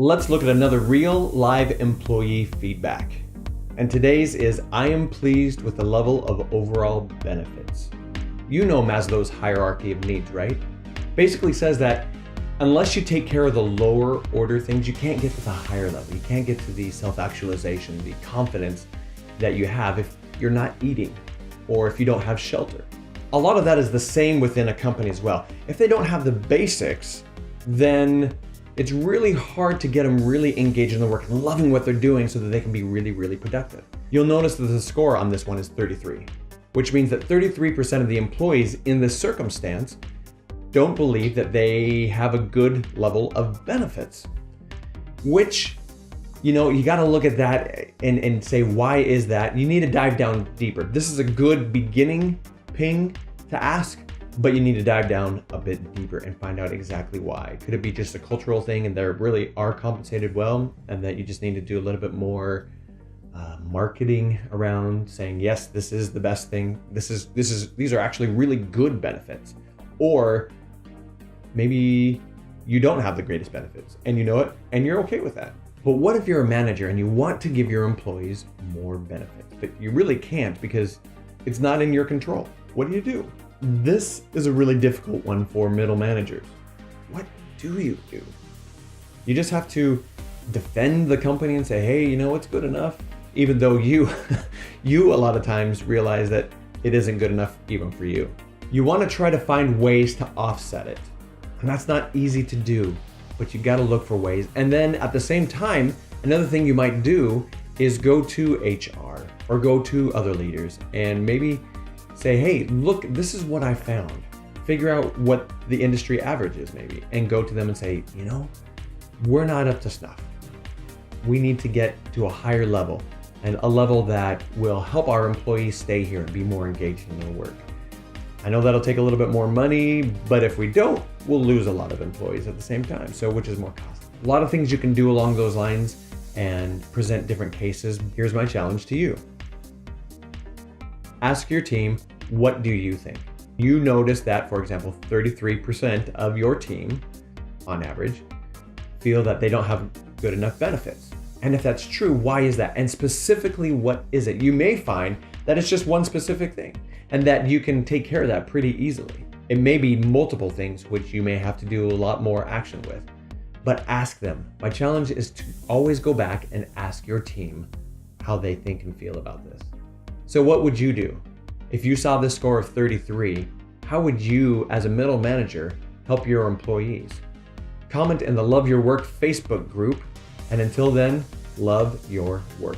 Let's look at another real live employee feedback. And today's is, I am pleased with the level of overall benefits. You know Maslow's hierarchy of needs, right? Basically says that unless you take care of the lower order things, you can't get to the higher level. You can't get to the self-actualization, the confidence that you have if you're not eating or if you don't have shelter. A lot of that is the same within a company as well. If they don't have the basics, then it's really hard to get them really engaged in the work and loving what they're doing so that they can be really, really productive. You'll notice that the score on this one is 33, which means that 33% of the employees in this circumstance don't believe that they have a good level of benefits, which, you got to look at that and say, why is that? You need to dive down deeper. This is a good beginning ping to ask, but you need to dive down a bit deeper and find out exactly why. Could it be just a cultural thing and they really are compensated well, and that you just need to do a little bit more marketing around saying, yes, this is the best thing. These are actually really good benefits. Or maybe you don't have the greatest benefits and you know it and you're okay with that. But what if you're a manager and you want to give your employees more benefits, but you really can't because it's not in your control? What do? This is a really difficult one for middle managers. What do? You just have to defend the company and say, hey, it's good enough, even though you a lot of times realize that it isn't good enough even for you. You want to try to find ways to offset it. And that's not easy to do, but you got to look for ways. And then at the same time, another thing you might do is go to HR or go to other leaders and maybe say, hey, look, this is what I found. Figure out what the industry average is maybe, and go to them and say, we're not up to snuff. We need to get to a higher level, and a level that will help our employees stay here and be more engaged in their work. I know that'll take a little bit more money, but if we don't, we'll lose a lot of employees at the same time, so which is more costly. A lot of things you can do along those lines and present different cases. Here's my challenge to you. Ask your team, what do you think? You notice that, for example, 33% of your team, on average, feel that they don't have good enough benefits. And if that's true, why is that? And specifically, what is it? You may find that it's just one specific thing and that you can take care of that pretty easily. It may be multiple things which you may have to do a lot more action with, but ask them. My challenge is to always go back and ask your team how they think and feel about this. So what would you do? If you saw this score of 33, how would you, as a middle manager, help your employees? Comment in the Love Your Work Facebook group, and until then, love your work.